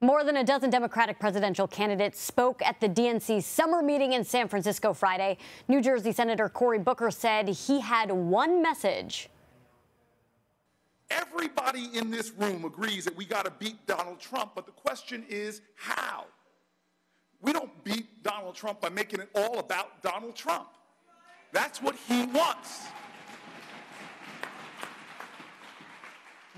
More than a dozen Democratic presidential candidates spoke at the DNC summer meeting in San Francisco Friday. New Jersey Senator Cory Booker said he had one message. Everybody in this room agrees that we got to beat Donald Trump, but the question is how? We don't beat Donald Trump by making it all about Donald Trump. That's what he wants.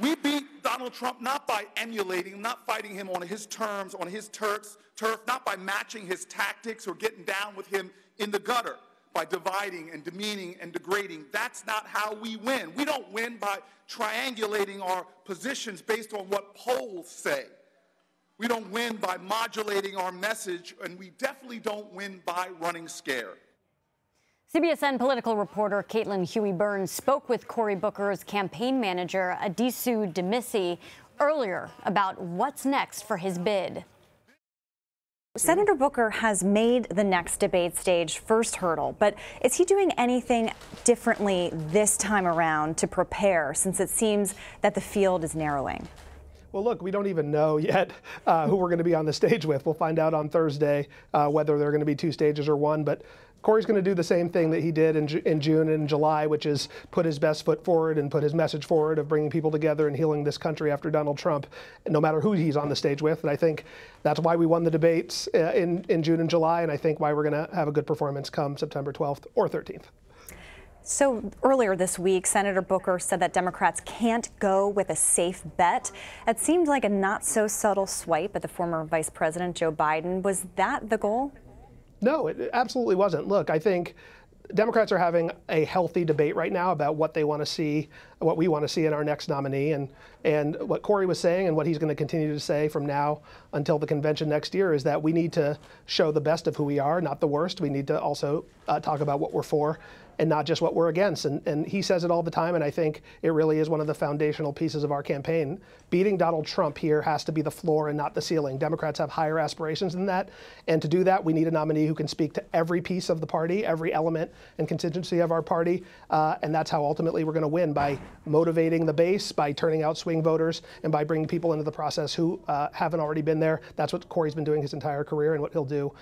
We beat Donald Trump not by emulating him, not fighting him on his terms, on his turf, not by matching his tactics or getting down with him in the gutter, by dividing and demeaning and degrading. That's not how we win. We don't win by triangulating our positions based on what polls say. We don't win by modulating our message, and we definitely don't win by running scared. CBSN political reporter Caitlin Huey-Burns spoke with Cory Booker's campaign manager, Addisu Demissie, earlier about what's next for his bid. Senator Booker has made the next debate stage first hurdle, but is he doing anything differently this time around to prepare, since it seems that the field is narrowing? Well, look, we don't even know yet who we're going to be on the stage with. We'll find out on Thursday whether there are going to be two stages or one. But Cory's going to do the same thing that he did in June and July, which is put his best foot forward and put his message forward of bringing people together and healing this country after Donald Trump, no matter who he's on the stage with. And I think that's why we won the debates in June and July, and I think why we're going to have a good performance come September 12th or 13th. So earlier this week, Senator Booker said that Democrats can't go with a safe bet. It seemed like a not so subtle swipe at the former Vice President Joe Biden. Was that the goal? No, it absolutely wasn't. Look, I think Democrats are having a healthy debate right now about what they want to see, what we want to see in our next nominee. And what Cory was saying and what he's going to continue to say from now until the convention next year is that we need to show the best of who we are, not the worst. We need to also talk about what we're for and not just what we're against. And he says it all the time, and I think it really is one of the foundational pieces of our campaign. Beating Donald Trump here has to be the floor and not the ceiling. Democrats have higher aspirations than that, and to do that, we need a nominee who can speak to every piece of the party, every element and contingency of our party, and that's how ultimately we're going to win, by motivating the base, by turning out swing voters, and by bringing people into the process who haven't already been there. That's what Cory's been doing his entire career and what he'll do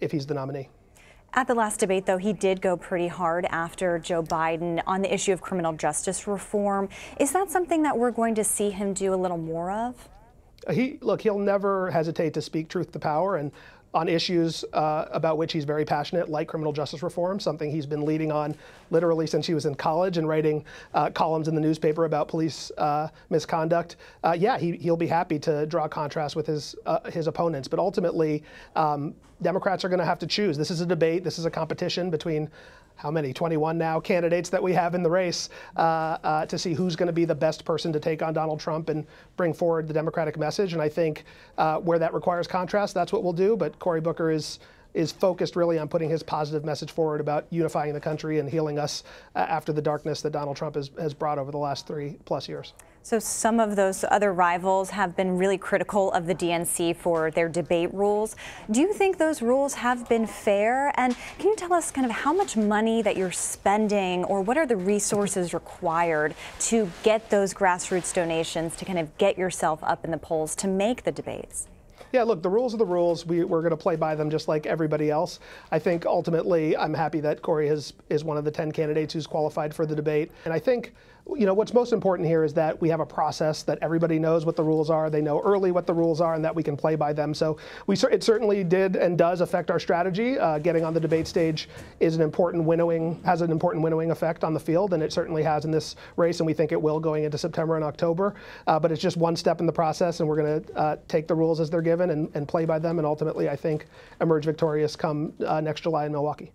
if he's the nominee. At the last debate, though, he did go pretty hard after Joe Biden on the issue of criminal justice reform. Is that something that we're going to see him do a little more of? He'll never hesitate to speak truth to power, and on issues about which he's very passionate, like criminal justice reform, something he's been leading on literally since he was in college and writing columns in the newspaper about police misconduct. He'll be happy to draw contrast with his opponents, but ultimately Democrats are going to have to choose. This is a debate. This is a competition between how many, 21 now, candidates that we have in the race to see who's going to be the best person to take on Donald Trump and bring forward the Democratic message. And I think where that requires contrast, that's what we'll do. But Cory Booker is focused really on putting his positive message forward about unifying the country and healing us after the darkness that Donald Trump has brought over the last 3+ years. So some of those other rivals have been really critical of the DNC for their debate rules. Do you think those rules have been fair? And can you tell us kind of how much money that you're spending, or what are the resources required to get those grassroots donations to kind of get yourself up in the polls to make the debates? Yeah, look, the rules are the rules. We're going to play by them just like everybody else. I think ultimately I'm happy that Cory is one of the 10 candidates who's qualified for the debate. And I think, what's most important here is that we have a process that everybody knows what the rules are. They know early what the rules are and that we can play by them. So it certainly did and does affect our strategy. Getting on the debate stage has an important winnowing effect on the field, and it certainly has in this race, and we think it will going into September and October. But it's just one step in the process, and we're going to take the rules as they're given and play by them, and ultimately, I think, emerge victorious come next July in Milwaukee.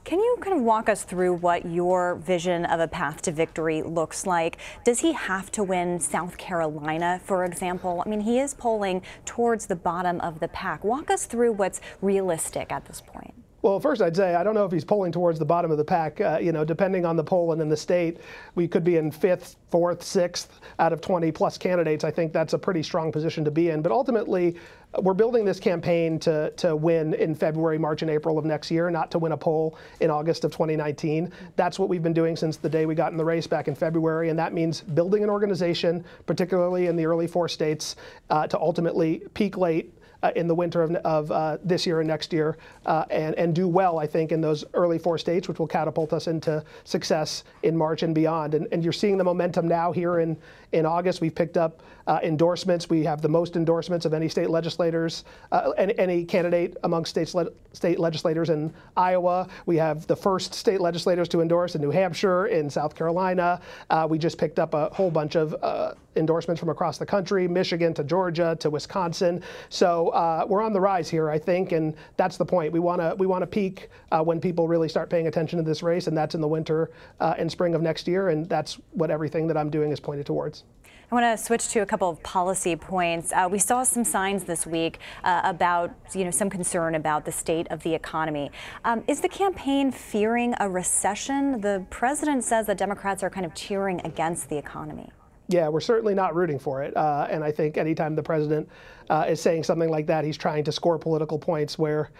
Can you kind of walk us through what your vision of a path to victory looks like? Does he have to win South Carolina, for example? I mean, he is polling towards the bottom of the pack. Walk us through what's realistic at this point. Well, first I'd say I don't know if he's polling towards the bottom of the pack. Depending on the poll and in the state, we could be in 5th, 4th, 6th out of 20 plus candidates. I think that's a pretty strong position to be in. But ultimately, we're building this campaign to win in February, March, and April of next year, not to win a poll in August of 2019. That's what we've been doing since the day we got in the race back in February, and that means building an organization, particularly in the early 4 states, to ultimately peak late in the winter of this year and next year, and do well, I think, in those early 4 states, which will catapult us into success in March and beyond. And you're seeing the momentum now here in August. We've picked up endorsements. We have the most endorsements of any state legislators, any candidate amongst state legislators in Iowa. We have the first state legislators to endorse in New Hampshire, in South Carolina. We just picked up a whole bunch of endorsements from across the country, Michigan to Georgia to Wisconsin. So we're on the rise here, I think, and that's the point. We want to peak when people really start paying attention to this race, and that's in the winter and spring of next year, and that's what everything that I'm doing is pointed towards. I want to switch to a couple of policy points. We saw some signs this week about, some concern about the state of the economy. Is the campaign fearing a recession? The president says that Democrats are kind of cheering against the economy. Yeah, we're certainly not rooting for it. And I think anytime the president is saying something like that, he's trying to score political points where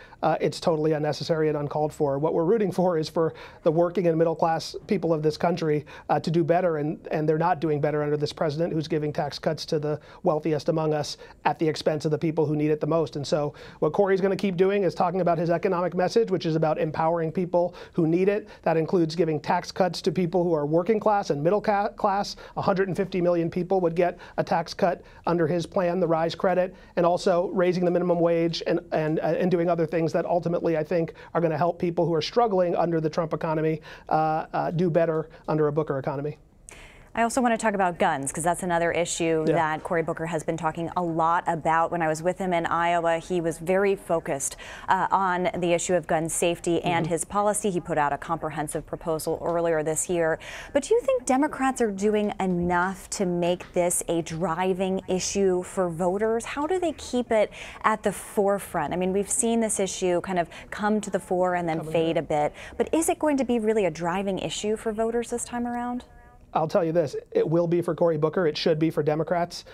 it's totally unnecessary and uncalled for. What we're rooting for is for the working and middle class people of this country to do better. And they're not doing better under this president who's giving tax cuts to the wealthiest among us at the expense of the people who need it the most. And so what Cory's going to keep doing is talking about his economic message, which is about empowering people who need it. That includes giving tax cuts to people who are working class and middle class. 150 million people would get a tax cut under his plan, the RISE credit, and also raising the minimum wage and doing other things that ultimately I think are going to help people who are struggling under the Trump economy do better under a Booker economy. I also want to talk about guns, because that's another issue that Cory Booker has been talking a lot about. When I was with him in Iowa, he was very focused on the issue of gun safety and his policy. He put out a comprehensive proposal earlier this year. But do you think Democrats are doing enough to make this a driving issue for voters? How do they keep it at the forefront? I mean, we've seen this issue kind of come to the fore and then fade a bit. But is it going to be really a driving issue for voters this time around? I'll tell you this, it will be for Cory Booker. It should be for Democrats.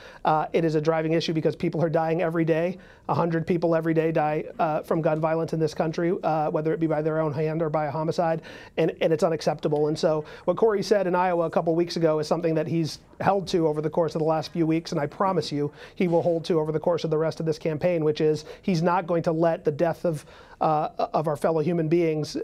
It is a driving issue because people are dying every day. 100 people every day die from gun violence in this country, whether it be by their own hand or by a homicide, and it's unacceptable. And so what Cory said in Iowa a couple weeks ago is something that he's held to over the course of the last few weeks, and I promise you he will hold to over the course of the rest of this campaign, which is he's not going to let the death of our fellow human beings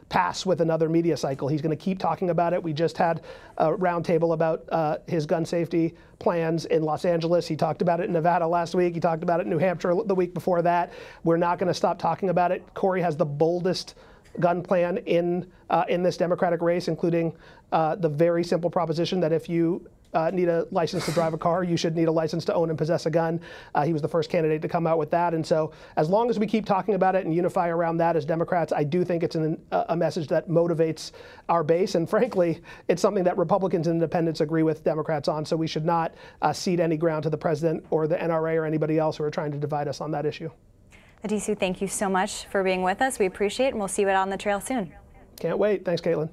pass with another media cycle. He's going to keep talking about it. We just had a roundtable about his gun safety plans in Los Angeles. He talked about it in Nevada last week. He talked about it in New Hampshire the week before that. We're not going to stop talking about it. Cory has the boldest gun plan in this Democratic race, including the very simple proposition that if you need a license to drive a car, you should need a license to own and possess a gun. He was the first candidate to come out with that. And so as long as we keep talking about it and unify around that as Democrats, I do think it's a message that motivates our base. And frankly, it's something that Republicans and independents agree with Democrats on. So we should not cede any ground to the president or the NRA or anybody else who are trying to divide us on that issue. Addisu, thank you so much for being with us. We appreciate it, and we'll see you out on the trail soon. Can't wait. Thanks, Caitlin.